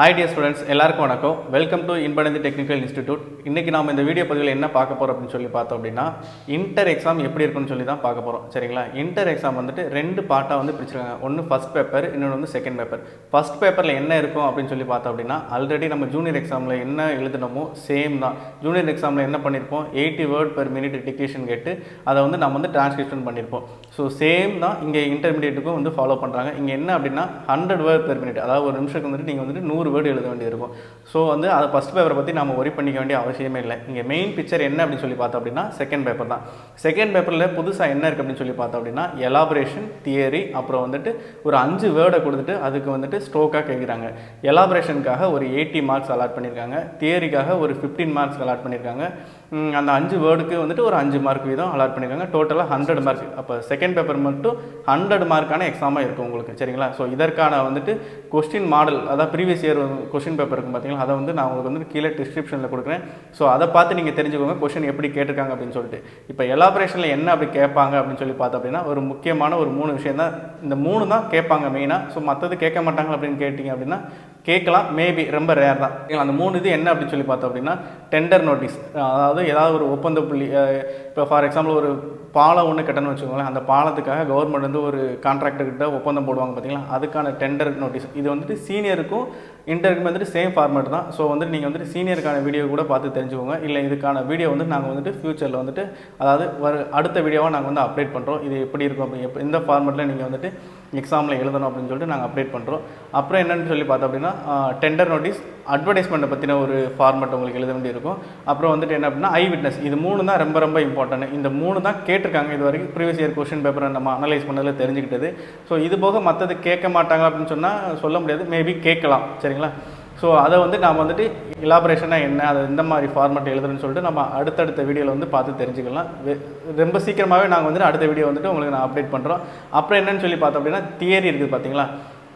Hi dear students, எல்லாருக்கும் வணக்கம். Welcome to INBANADHI technical institute. இன்னைக்கு நாம இந்த வீடியோ பதிவில் என்ன பார்க்க போறோம் அப்படின்னு சொல்லி பார்த்தோம் அப்படின்னா இன்டர் எக்ஸாம் எப்படி இருக்குன்னு சொல்லி தான் பார்க்க போறோம். சரிங்களா? இன்டர் எக்ஸாம் வந்துட்டு ரெண்டு பார்ட்டா வந்து பிரிச்சிருக்காங்க. ஒன்னு ஃபர்ஸ்ட் பேப்பர், இன்னொன்னு வந்து செகண்ட் பேப்பர். ஃபர்ஸ்ட் பேப்பர்ல என்ன இருக்கும் அப்படின்னு சொல்லி பார்த்தோம் அப்படின்னா ஆல்ரெடி நம்ம ஜூனியர் எக்ஸாம்ல என்ன எழுதணுமோ சேம் தான். ஜூனியர் எக்ஸாம்ல என்ன பண்ணிருப்போம் 80 வேர்ட் per minute டிக்டேஷன் கேட்டு அதை வந்து நம்ம வந்து டிரான்ஸ்கிரிப்ஷன் பண்ணிருப்போம். ஸோ சேம் தான் இங்கே இன்டர்மீடியேட்டுக்கும் வந்து ஃபாலோ பண்ணுறாங்க. இங்கே என்ன அப்படின்னா 100 வேர்ட் per minute, அதாவது ஒரு நிமிஷத்துக்கு வந்துட்டு நீங்கள் வந்துட்டு 100 வேர்டு எழுத வேண்டியிருக்கும். ஸோ வந்து அதை ஃபஸ்ட் பேப்பரை பற்றி நம்ம ஒரி பண்ணிக்க வேண்டிய அவசியமே இல்லை. இங்கே மெயின் பிக்சர் என்ன அப்படின்னு சொல்லி பார்த்தோம் அப்படின்னா செகண்ட் பேப்பர் தான். செகண்ட் பேப்பரில் புதுசாக என்ன இருக்குது அப்படின்னு சொல்லி பார்த்தோம் அப்படின்னா எலாபரேஷன், தியரி, அப்புறம் வந்துட்டு ஒரு 5 வேர்டை கொடுத்துட்டு அதுக்கு வந்துட்டு ஸ்ட்ரோக்காக கேட்குறாங்க. எலாபரேஷனுக்காக ஒரு 80 மார்க்ஸ் அலாட் பண்ணியிருக்காங்க, தியரிக்காக ஒரு 15 மார்க்ஸ் அலாட் பண்ணியிருக்காங்க. அந்த 5 வேர்டுக்கு வந்துட்டு ஒரு 5 மார்க் வீதம் அலாட் பண்ணியிருக்காங்க. டோட்டலாக 100 மார்க். அப்போ செகண்ட் பேப்பர் மட்டும் 100 மார்க்கான எக்ஸாமாக இருக்கும் உங்களுக்கு. சரிங்களா? ஸோ இதற்கான வந்துட்டு கொஸ்டின் மாடல், அதாவது ப்ரீவியஸ் இயர் கொஸ்டின் பேப்பர் இருக்கும் பார்த்தீங்களா, அதை வந்து நான் உங்களுக்கு வந்து கீழே டிஸ்கிரிப்ஷனில் கொடுக்குறேன். ஸோ அதை பார்த்து நீங்கள் தெரிஞ்சுக்கோங்க கொஸ்டின் எப்படி கேட்டிருக்காங்க அப்படின்னு சொல்லிட்டு. இப்போ எலாபரேஷனில் என்ன அப்படி கேட்பாங்க அப்படின்னு சொல்லி பார்த்தோம் அப்படின்னா ஒரு முக்கியமான ஒரு 3 விஷயம் தான். இந்த 3 தான் கேட்பாங்க மெயினாக. ஸோ மற்றது கேட்க மாட்டாங்க அப்படின்னு கேட்டிங்க அப்படின்னா கேட்கலாம், மேபி ரொம்ப ரேர் தான். அந்த 3 இது என்ன அப்படின்னு சொல்லி பார்த்தோம் அப்படின்னா டெண்டர் நோட்டீஸ், அதாவது ஏதாவது ஒரு ஒப்பந்த புள்ளி. இப்போ ஃபார் எக்ஸாம்பிள் ஒரு பாலம் ஒன்று கட்டணும்னு வச்சுக்கோங்களேன், அந்த பாலத்துக்காக கவர்மெண்ட் வந்து ஒரு கான்ட்ராக்டர்கிட்ட ஒப்பந்தம் போடுவாங்க பார்த்தீங்களா, அதுக்கான டெண்டர் நோட்டீஸ். இது வந்துட்டு சீனியருக்கும் இன்டருக்கும் வந்துட்டு சேம் ஃபார்மேட் தான். ஸோ வந்துட்டு நீங்கள் வந்துட்டு சீனியருக்கான வீடியோ கூட பார்த்து தெரிஞ்சுக்கோங்க. இல்லை இதுக்கான வீடியோ வந்து நாங்கள் வந்துட்டு ஃப்யூச்சரில் வந்துட்டு அதாவது அடுத்த வீடியோவாக நாங்கள் வந்து அப்டேட் பண்ணுறோம். இது எப்படி இருக்கும் அப்படி எந்த ஃபார்மேட்டில் நீங்கள் வந்துட்டு எக்ஸாமில் எழுதணும் அப்படின்னு சொல்லிட்டு நாங்கள் அப்டேட் பண்ணுறோம். அப்புறம் என்னென்னு சொல்லி பார்த்தோம் அப்படின்னா டெண்டர் நோட்டீஸ், அட்வர்டைஸ்மெண்ட்டை பற்றின ஒரு ஃபார்மேட் உங்களுக்கு எழுத வேண்டியிருக்கும். அப்புறம் வந்துட்டு என்ன அப்படின்னா ஐ விட்னஸ். இது 3 தான் ரொம்ப ரொம்ப இம்பார்ட்டன்ட். இந்த 3 தான் கேட்டிருக்காங்க இது வரைக்கும் ப்ரீவியஸ் இயர் கொஸ்டின் பேப்பரை நம்ம அனலைஸ் பண்ணதில் தெரிஞ்சுக்கிட்டது. ஸோ இது போக மற்றது கேட்க மாட்டாங்க அப்படின்னு சொன்னால் சொல்ல முடியாது, மேபி கேட்கலாம். சரிங்களா? ஸோ அதை வந்து நாம் வந்துட்டு எலாபரேஷனாக என்ன, அதை எந்த மாதிரி ஃபார்மேட் எழுதுறதுன்னு சொல்லிட்டு நம்ம அடுத்தடுத்த வீடியோவில் வந்து பார்த்து தெரிஞ்சுக்கலாம். ரொம்ப சீக்கிரமாகவே நாங்கள் வந்துட்டு அடுத்த வீடியோ வந்துட்டு உங்களுக்கு நான் அப்டேட் பண்ணுறோம். அப்புறம் என்னன்னு சொல்லி பார்த்தோம் அப்படின்னா தியரி இருக்குது பார்த்தீங்களா.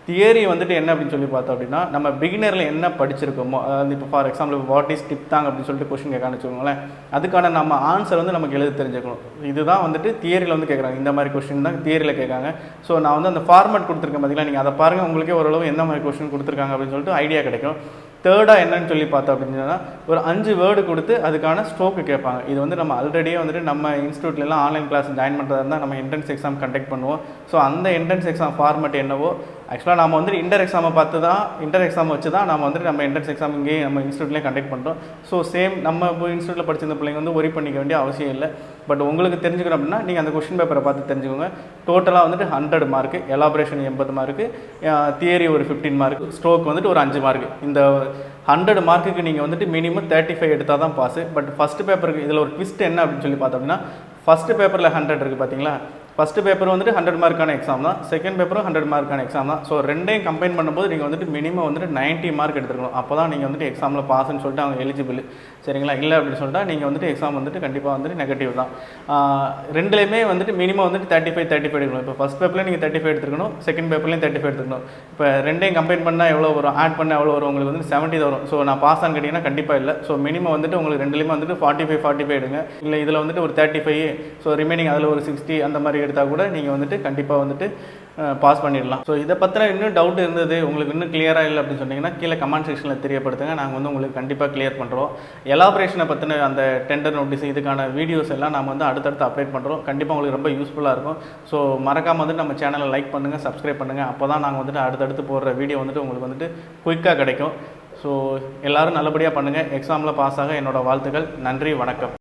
தியரி வந்துட்டு என்ன அப்படின்னு சொல்லி பார்த்தோம் அப்படின்னா நம்ம பிகினரில் என்ன படிச்சிருக்கோமோ, அதாவது இப்போ for example what is dip தாங்க அப்படின்னு சொல்லிட்டு கொஸ்டின் கேட்கான்னு வச்சுக்கோங்களேன், அதுக்கான நம்ம ஆன்சர் வந்து நமக்கு எழுத தெரிஞ்சுக்கணும். இதுதான் வந்துட்டு தியரியில் வந்து கேட்குறாங்க. இந்த மாதிரி கொஸ்டின் தான் தியரியில் கேட்காங்க. ஸோ நான் வந்து அந்த ஃபார்மேட் கொடுத்துருக்கேன் பார்த்தீங்களா, நீங்கள் அதை பாருங்கள், உங்களுக்கே ஓரளவு எந்த மாதிரி கொஸ்டின் கொடுத்துருக்காங்க அப்படின்னு சொல்லிட்டு ஐடியா கிடைக்கும். தேர்டாக என்னன்னு சொல்லி பார்த்தோம் அப்படின்னா ஒரு 5 வேர்டு கொடுத்து அதுக்கான ஸ்ட்ரோக்கு கேட்பாங்க. இது வந்து நம்ம ஆல்ரெடியே வந்துட்டு நம்ம இன்ஸ்டியூட்லாம் ஆன்லைன் கிளாஸ் ஜாயின் பண்ணுறதா இருந்தால் நம்ம என்ட்ரன்ஸ் எக்ஸாம் கண்டக்ட் பண்ணுவோம். ஸோ அந்த என்ட்ரன்ஸ் எக்ஸாம் ஃபார்மேட் என்னவோ ஆக்சுவலாக நம்ம வந்துட்டு இன்டர் எக்ஸாமை பார்த்து தான் இன்டர் எக்ஸாம் வச்சு தான் நம்ம வந்துட்டு நம்ம என்ட்ரன்ஸ் எக்ஸாம் இங்கேயே நம்ம இன்ஸ்டியூட்லேயே கண்டக்ட் பண்ணுறோம். ஸோ சேம் நம்ம இப்போ இன்ஸ்டியூட்டில் படிச்சிருந்த பிள்ளைங்க வந்து ஒரி பண்ணிக்க வேண்டிய அவசியம் இல்லை. பட் உங்களுக்கு தெரிஞ்சுக்கணும் அப்படின்னா நீங்கள் அந்த கொஸ்டின் பேப்பரை பார்த்து தெரிஞ்சுக்கோங்க. டோட்டலாக வந்துட்டு 100 மார்க்கு, எலாபரேஷன் 80 மார்க்கு, தியரி ஒரு 15 மார்க்கு, ஸ்ட்ரோக் வந்துட்டு ஒரு 5 மார்க்கு. இந்த 100 மார்க்குக்கு நீங்கள் வந்துட்டு மினிமம் 35 எடுத்தால் தான் பாஸு. பட் ஃபஸ்ட்டு பேப்பருக்கு இதில் ஒரு ட்விஸ்ட் என்ன அப்படின்னு சொல்லி பார்த்தோம் அப்படின்னா ஃபஸ்ட்டு பேப்பரில் 100 இருக்குது பார்த்தீங்களா. ஃபஸ்ட்டு பேப்பர் வந்துட்டு 100 மார்க்கான எக்ஸாம் தான், செகண்ட் பேப்பரும் 100 மார்க்கான எக்ஸாம் தான். ஸோ ரெண்டையும் கம்பைன் பண்ணும்போது நீங்கள் வந்துட்டு மினிமம் வந்துட்டு 90 மார்க் எடுத்துக்கணும். அப்போ தான் நீங்கள் வந்துட்டு எக்ஸாமில் பாஸ்ன்னு சொல்லிட்டு அவங்க எலிஜிபிள். சரிங்களா? இல்லை அப்படின்னு சொல்லிட்டா நீங்கள் வந்துட்டு எக்ஸாம் வந்துட்டு கண்டிப்பாக வந்துட்டு நெகட்டிவ் தான். ரெண்டுலேயுமே வந்துட்டு மினிமம் வந்துட்டு 35 எடுக்கணும். இப்போ ஃபஸ்ட் பேப்பர்லேயும் நீங்கள் 35 எடுத்துக்கணும், செகண்ட் பேப்பர்லேயும் 35 எடுத்துக்கணும். இப்போ ரெண்டையும் கம்பைன் பண்ணால் எவ்வளோ வரும், ஆட் பண்ணால் எவ்வளோ வரும், உங்களுக்கு வந்து 70 வரும். ஸோ நான் பாஸ் ஆன்னு கேட்டிங்கன்னா கண்டிப்பாக இல்லை. ஸோ மினிமம் வந்துட்டு உங்களுக்கு ரெண்டுலேயுமே வந்துட்டு 45 எடுங்க. இல்லை இதில் வந்துட்டு ஒரு 35, ஸோ ரிமைனிங் அதில் ஒரு 60 அந்த மாதிரி எடுத்தால் கூட நீங்கள் வந்துட்டு கண்டிப்பாக வந்துட்டு பாஸ் பண்ணிடலாம். ஸோ இதை பற்றின இன்னும் டவுட் இருந்தது, உங்களுக்கு இன்னும் கிளியராக இல்லை அப்படின்னு சொன்னீங்கன்னா கீழே கமெண்ட் செக்ஷனில் தெரியப்படுத்துங்க. நாங்கள் வந்து உங்களுக்கு கண்டிப்பாக கிளியர் பண்ணுறோம். எலாபரேஷனை பற்றின அந்த டெண்டர் நோட்டீஸ் இதுக்கான வீடியோஸ் எல்லாம் நம்ம வந்து அடுத்தடுத்து அப்டேட் பண்ணுறோம். கண்டிப்பாக உங்களுக்கு ரொம்ப யூஸ்ஃபுல்லாக இருக்கும். ஸோ மறக்காமல் வந்துட்டு நம்ம சேனலை லைக் பண்ணுங்கள், சப்ஸ்கிரைப் பண்ணுங்கள். அப்போ தான் நாங்கள் வந்துட்டு அடுத்தடுத்து போடுற வீடியோ வந்துட்டு உங்களுக்கு வந்துட்டு குயிக்காக கிடைக்கும். ஸோ எல்லோரும் நல்லபடியாக பண்ணுங்கள். எக்ஸாமில் பாஸ் ஆக என்னோடய வாழ்த்துக்கள். நன்றி, வணக்கம்.